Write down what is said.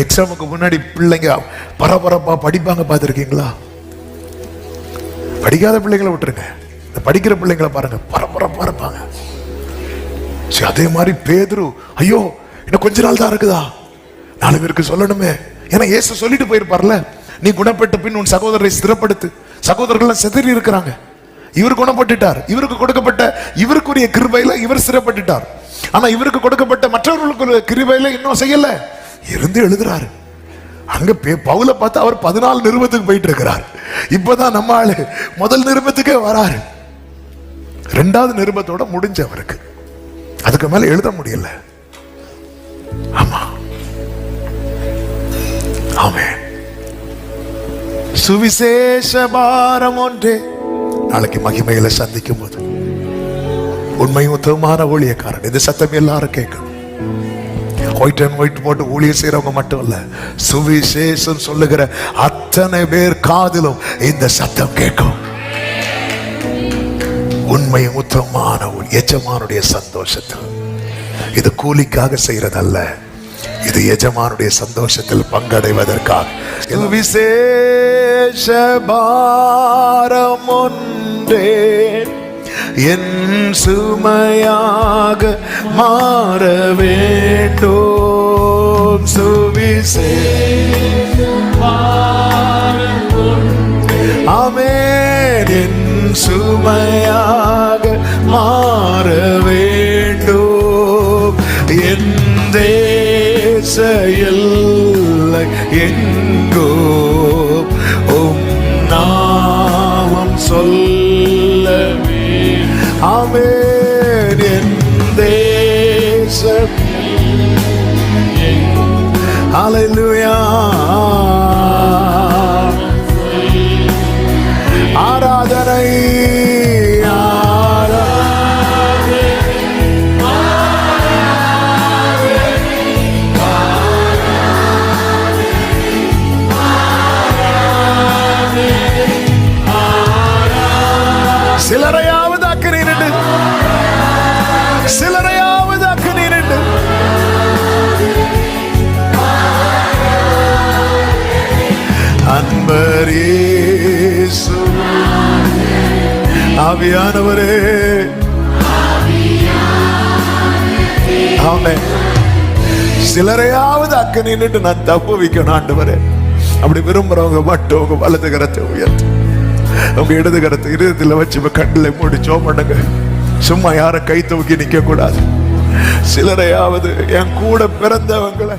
எக்ஸாமுக்கு முன்னாடி பிள்ளைங்க பரபரப்பா படிப்பாங்க, பார்த்துருக்கீங்களா? படிக்காத பிள்ளைங்களை விட்டுருங்க, இந்த படிக்கிற பிள்ளைங்களை பாருங்க, பரபரப்பா இருப்பாங்க. சரி, அதே மாதிரி பேதுரு, ஐயோ இன்னும் கொஞ்ச நாள் தான் இருக்குதா, 4 பேருக்கு சொல்லணுமே. ஏன்னா இயேசு சொல்லிட்டு போயிருப்பார்ல, நீ குணப்பட்ட பின் உன் சகோதரரை ஸ்திரப்படுத்து. சகோதரர்கள் சிதறி இருக்கிறாங்க, இவர் குணப்பட்டுட்டார், இவருக்கு கொடுக்கப்பட்ட இவருக்குரிய கிருபையில இவர் ஸ்திரப்பட்டுட்டார். ஆனா இவருக்கு கொடுக்கப்பட்ட மற்றவர்களுக்கு கிருபையில இன்னும் செய்யல, இருந்து எழுதுறாரு. அங்க பவுல பார்த்தா அவர் 14 நிருபத்துக்கு போயிட்டு இருக்கிறார். இப்பதான் நம்ம ஆளு முதல் நிருபத்துக்கே வராரு. 2வது நிருபத்தோட முடிஞ்ச அவருக்கு, அதுக்கு மேல எழுத முடியல. ஆமா, ஆமென். சுவிசேஷ பாரம் ஒன்றே. நாளைக்கு மகிமையில சந்திக்கும் போது உண்மையும் உத்தமமான ஊழியக்காரன், இந்த சத்தம் எல்லாரும் கேட்கணும். ஒயிட் அண்ட் ஒயிட் போட்டு ஊழியர் செய்யறவங்க மட்டும் இல்ல, சுவிசேஷம் சொல்லுகிற அத்தனை பேர் காதிலும் இந்த சத்தம் கேட்கும். உண்மையும் உத்தமமான எஜமானுடைய சந்தோஷத்தில். இது கூலிக்காக செய்யறதல்ல, இது எஜமானுடைய சந்தோஷத்தில் பங்கடைவதற்காக. விசேஷ பாரம் ஒன்றே என் சுமையாக மாற வேண்டும். சுவிசேஷ பாரம் ஒன்றே, ஆமென், என் சுமையாக மாற வேண்டும். என் தேச எல்லை எங்கோ உம் நாமம் சொல்லவே, ஆமென், என் தேசம். ஹல்லேலூயா. ஆராதனை சிலரையாவது அக்கறையிட்டு, சிலரையாவது அக்கறையிட்டு. அன்பரேசு ஆவியானவரே, ஆமென். சிலரையாவது அக்கறையிட்டு நான் தப்பு வைக்கணும் ஆண்டவரே. அப்படி விரும்புறவங்க மட்டும் உங்க வலது கரத்தை உயர்த்து, உங்க இடது கரத்தை இருதயத்தில் வச்சு கண்களை மூடி ஜெபம் பண்ணுங்க. சும்மா யாரை கை தூக்கி நிக்க கூடாது. சிலரையாவது, என் கூட பிறந்தவங்களை